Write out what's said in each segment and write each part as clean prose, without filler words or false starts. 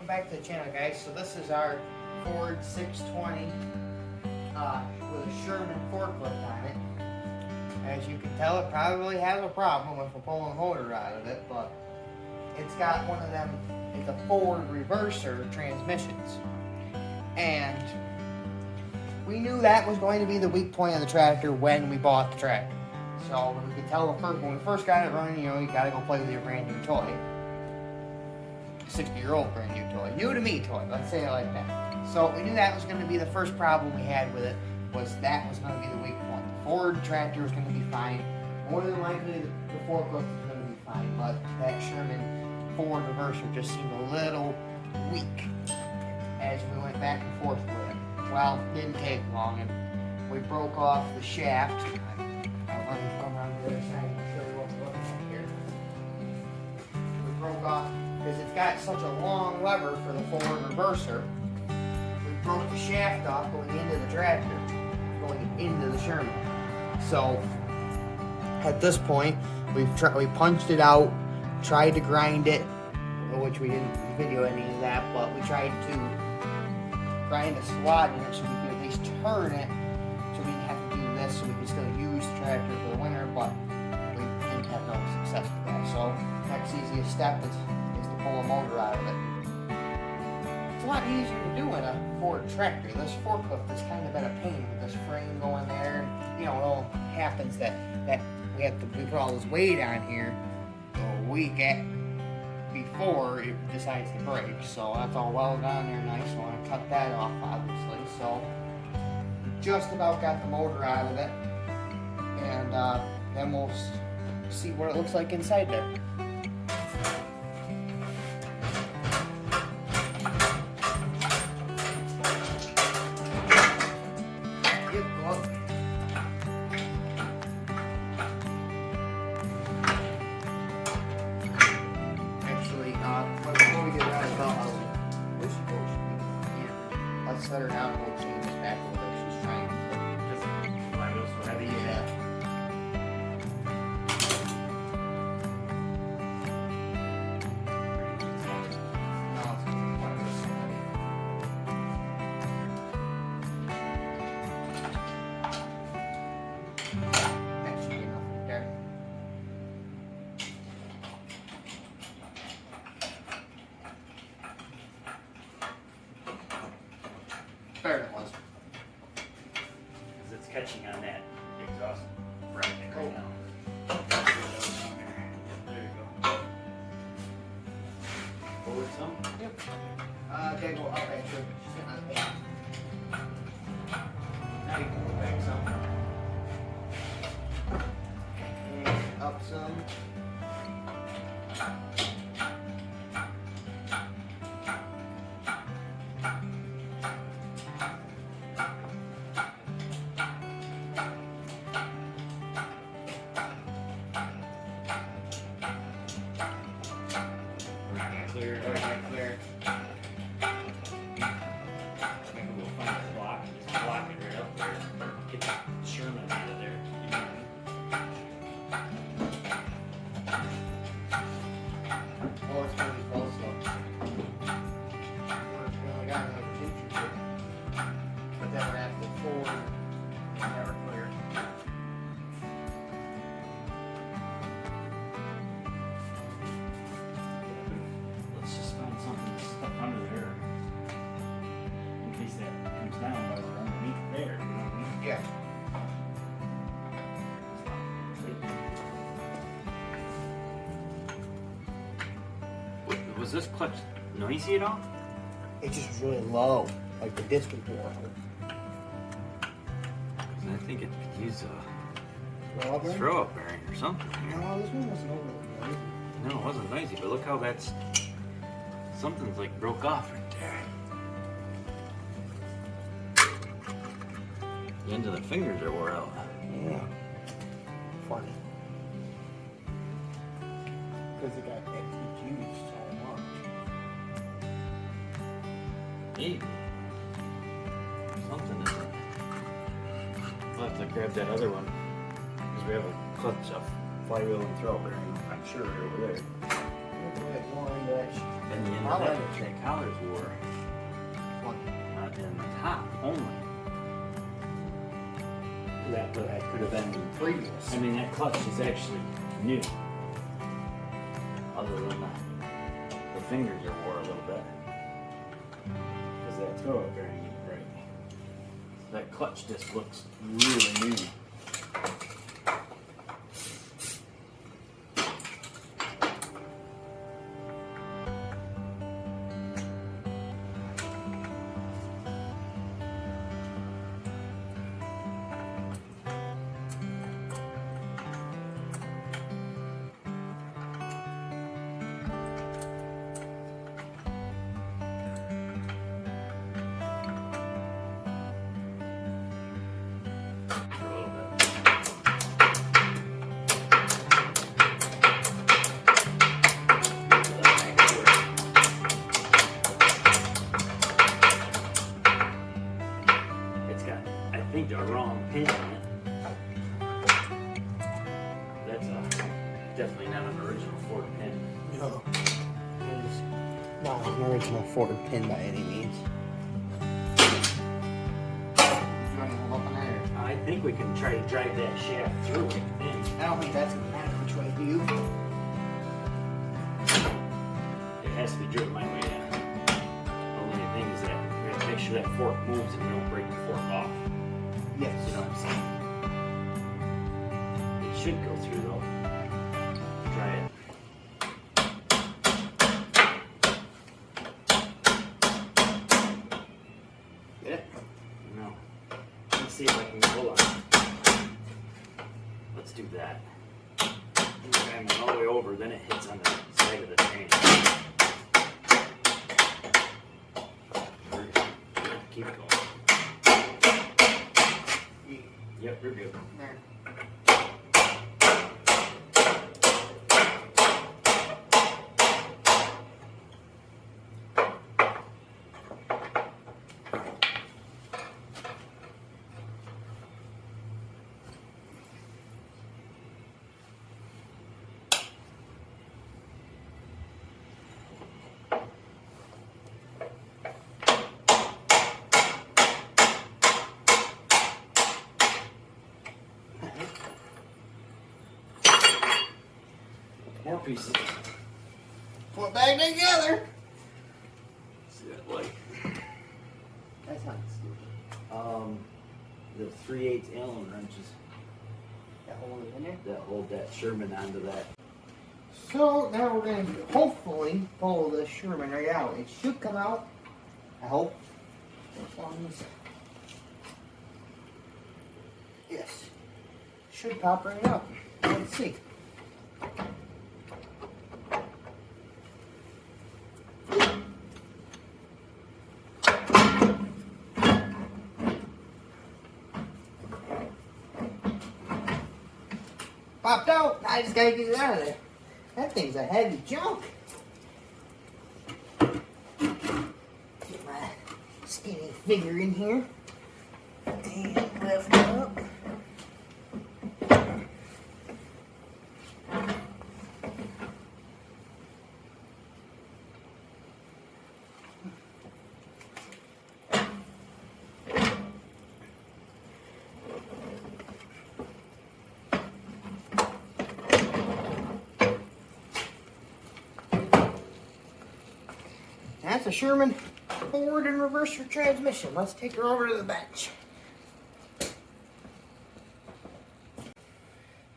back to the channel, guys. So this is our Ford 620 with a Sherman Forklift on it. As you can tell, it probably has a problem if we're pulling the motor out of it, but it's got one of them, it's a Ford reverser transmissions. And we knew that was going to be the weak point of the tractor when we bought the tractor. So we could tell when we first got it running, you gotta go play with your brand new toy. 60-year-old brand new toy. New to me toy, let's say it like that. So we knew that was going to be the first problem we had with it, was that was going to be the weak point. The Ford tractor was going to be fine. More than likely the forklift is going to be fine, but that Sherman Ford reverser just seemed a little weak as we went back and forth with it. Well, it didn't take long, and we broke off the shaft. I'll come around the other side and show you what we're looking at here. We broke off, because it's got such a long lever for the Ford reverser, we broke the shaft off going into the tractor, going into the Sherman. So at this point, we punched it out, tried to grind it, which we didn't video any of that, but we tried to grind a slot in it so we could at least turn it, so we didn't have to do this, so we could still use the tractor for the winter, but we didn't have no success with that. So next easiest step is to pull a motor out of it. It's a lot easier to do in a Ford tractor. This forklift has kind of been a pain with this frame going there. You know, it all happens that we put all this weight on here a week before it decides to break. So that's all welded on there nice. So I want to cut that off, obviously. So we just about got the motor out of it, and then we'll see what it looks like inside there. Before we get out of the belt, let's set her down and we'll change this back a little bit. She's trying to. Because the flywheel's so heavy. Yeah. No, it's one of this already. That should be enough right there. Better than it was. Because it's catching on that exhaust bracket right now. There you go. Forward some? Yep. Okay, go up right here. She's getting on the back. Now you can go back some. And up some. Clear. Clear. Maybe we'll find a block and just block it right up there. Get the Sherman out of there. You know what I mean? Oh, it's gonna be close though. We only got another 2 feet. But then we're gonna have to go forward. Never clear. Let's just find something stuck under there. In case that comes down while we're underneath there. You know what I mean? Yeah. Was this clutch noisy at all? It just was really low, like the disc was low. I think it could use a Well, Brent? throw-up bearing or something. No, this one wasn't overly noisy. No, it wasn't noisy, but look how that's... Something's like broke off right there. The ends of the fingers are wore out. Yeah. Funny. Because it got used so much. Maybe. Something is... We'll have to grab that other one. Because we have a clutch, a flywheel and throw bearing, I'm sure, over there. bit more into that. And the end of that collar's wore in the top only. That could have been Previous. I mean, that clutch is actually new. Other than the fingers are wore a little bit. Because that throw up bearing ain't right. That clutch disc looks really new. I think the wrong pin in it. That's definitely not an original Ford pin. No. It's not an original Ford pin by any means. You want to hold up on there? I think we can try to drive that shaft through it. I don't think that's going to matter which way you. It has to be driven my way in. The only thing is that we have to make sure that fork moves and we don't break the fork off. Yes. You know what I'm saying? It should go through though. Try it. Get it? No. Let's see if I can hold on. Let's do that. I'm all the way over, then it hits on the side of the chain. Keep it going. Yep, we're good. There. More pieces. Put it back together. See that light? That sounds stupid. The 3/8 Allen wrenches That hold it in there. that hold that Sherman onto that. So now we're going to hopefully pull the Sherman right out. It should come out. I hope. As long as. Yes. Should pop right up. Let's see. Popped out. I just gotta get it out of there. That thing's a heavy junk. Get my skinny figure in here. And lift it up. That's a Sherman forward and reverser transmission. Let's take her over to the bench.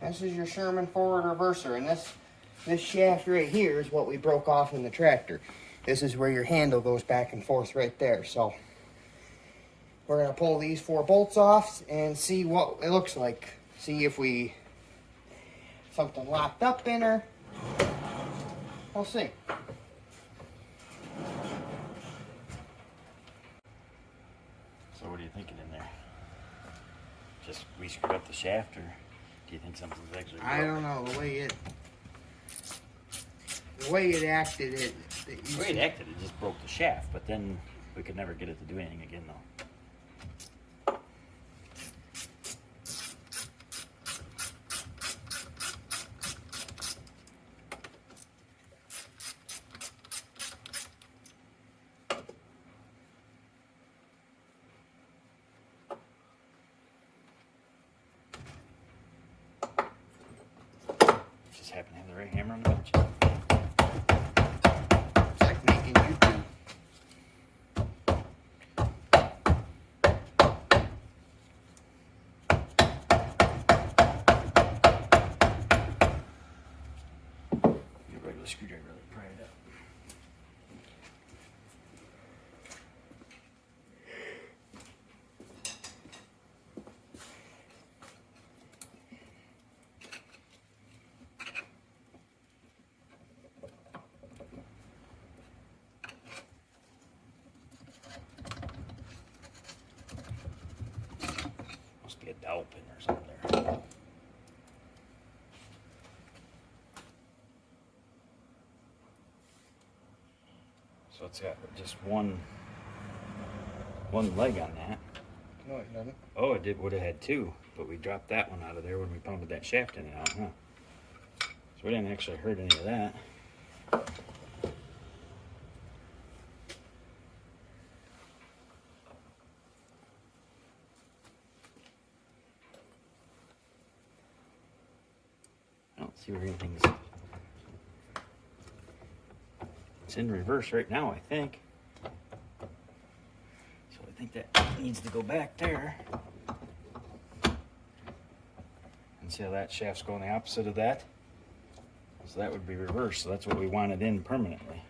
This is your Sherman forward reverser, and this shaft right here is what we broke off in the tractor. This is where your handle goes back and forth right there. So we're gonna pull these 4 bolts off and see what it looks like. See if something locked up in her. We'll see. So what are you thinking in there? Just we screwed up the shaft, or do you think something's actually I don't know the way it acted. The way it acted, it just broke the shaft, but then we could never get it to do anything again, though. right? Hammer on the bench. It's like making YouTube. Your regular screwdriver, like, pry it up. Must be a dowel pin or something there. So it's got just one leg on that. No, it doesn't. Oh, it would have had two, but we dropped that one out of there when we pounded that shaft in and out, huh? So we didn't actually hurt any of that. I don't see where anything's... It's in reverse right now, I think. So I think that needs to go back there. And see how that shaft's going the opposite of that? So that would be reversed, so that's what we wanted in permanently.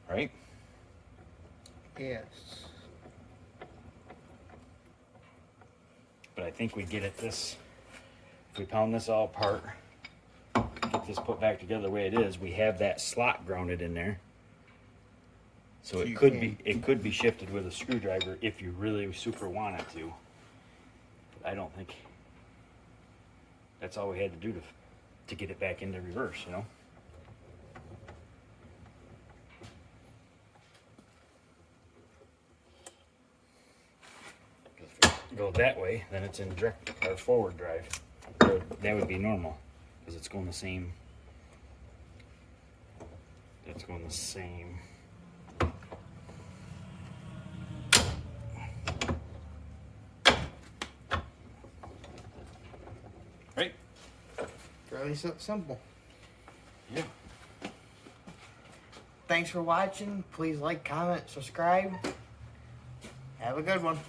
Right? Yes. But I think we get it this, if we pound this all apart, get this put back together the way it is, we have that slot grounded in there. So it could be shifted with a screwdriver if you really super wanted to. But I don't think that's all we had to do to get it back into reverse, you know? If we go that way, then it's in direct or forward drive. Or that would be normal, because it's going the same. That's going the same. Right? Fairly simple. Yeah. Thanks for watching. Please like, comment, subscribe. Have a good one.